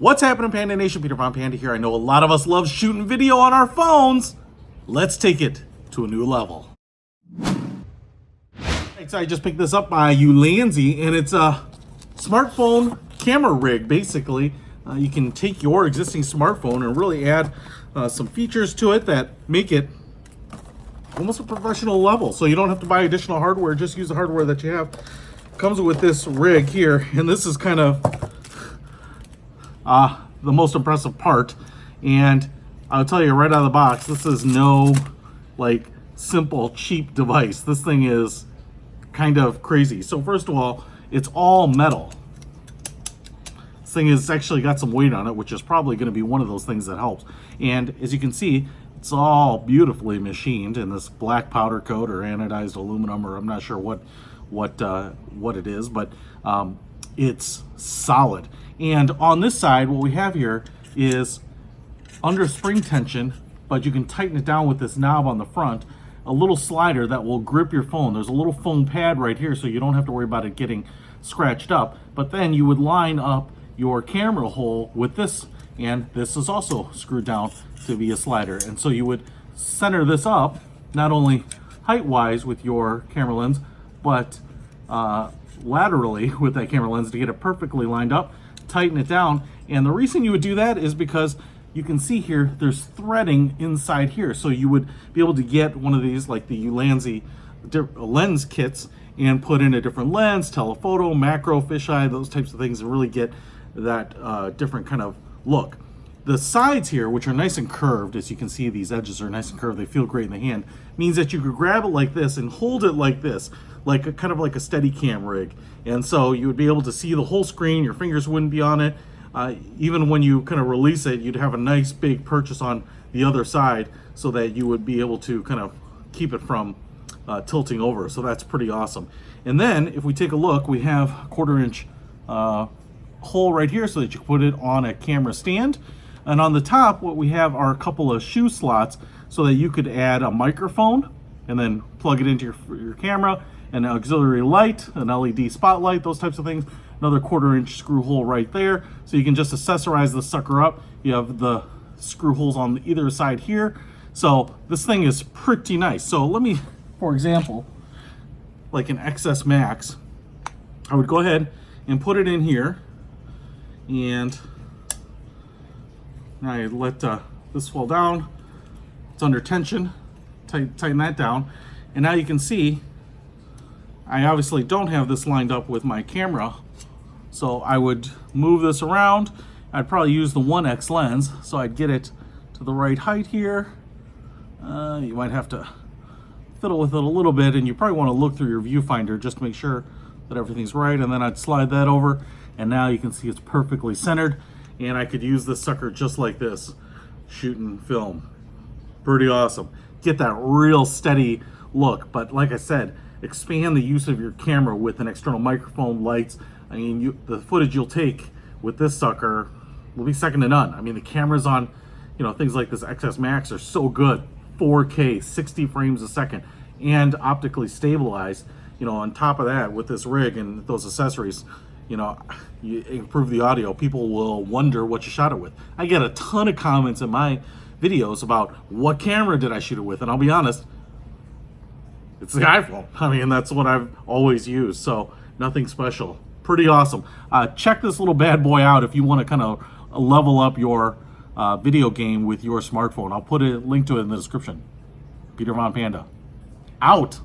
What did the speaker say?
What's happening, Panda Nation? Peter Von Panda here. I know a lot of us love shooting video on our phones. Let's take it to a new level. So I just picked this up by ULANZI, and it's a smartphone camera rig, basically. You can take your existing smartphone and really add some features to it that make it almost a professional level. So you don't have to buy additional hardware, just use the hardware that you have. Comes with this rig here, and this is kind of the most impressive part. And I'll tell you right out of the box, this is no like simple cheap device. This thing is kind of crazy. So first of all, it's all metal. This thing has actually got some weight on it, which is probably going to be one of those things that helps. And as you can see, it's all beautifully machined in this black powder coat or anodized aluminum, or I'm not sure what it is, but it's solid. And on this side, what we have here is under spring tension, but you can tighten it down with this knob on the front, a little slider that will grip your phone. There's a little foam pad right here, so you don't have to worry about it getting scratched up. But then you would line up your camera hole with this, and this is also screwed down to be a slider. And so you would center this up, not only height-wise with your camera lens, but laterally with that camera lens to get it perfectly lined up, tighten it down. And the reason you would do that is because you can see here there's threading inside here, so you would be able to get one of these like the ULANZI lens kits and put in a different lens, telephoto, macro, fisheye, those types of things, and really get that different kind of look. The sides here, which are nice and curved, as you can see, these edges are nice and curved, they feel great in the hand, means that you could grab it like this and hold it like this, like a kind of like a Steadicam rig. And so you would be able to see the whole screen, your fingers wouldn't be on it. Even when you kind of release it, you'd have a nice big purchase on the other side so that you would be able to kind of keep it from tilting over. So that's pretty awesome. And then if we take a look, we have a 1/4 inch hole right here so that you can put it on a camera stand. And on the top, what we have are a couple of shoe slots so that you could add a microphone and then plug it into your camera, an auxiliary light, an LED spotlight, those types of things. Another 1/4 inch screw hole right there. So you can just accessorize the sucker up. You have the screw holes on either side here. So this thing is pretty nice. So let me, for example, like an XS Max, I would go ahead and put it in here, and I let this fall down. It's under tension. Tighten that down. And now you can see I obviously don't have this lined up with my camera, so I would move this around. I'd probably use the 1x lens, so I'd get it to the right height here. You might have to fiddle with it a little bit, and you probably want to look through your viewfinder just to make sure that everything's right. And then I'd slide that over, and now you can see it's perfectly centered. And I could use this sucker just like this, shooting film. Pretty awesome. Get that real steady look. But like I said, expand the use of your camera with an external microphone, lights. I mean, the footage you'll take with this sucker will be second to none. I mean, the cameras on, things like this XS Max are so good. 4K, 60 frames a second, and optically stabilized. On top of that, with this rig and those accessories, you improve the audio. People will wonder what you shot it with. I get a ton of comments in my videos about what camera did I shoot it with, and I'll be honest, it's the iPhone. I mean, that's what I've always used, so nothing special. Pretty awesome. Check this little bad boy out if you want to kind of level up your video game with your smartphone. I'll put a link to it in the description. Peter Von Panda, out.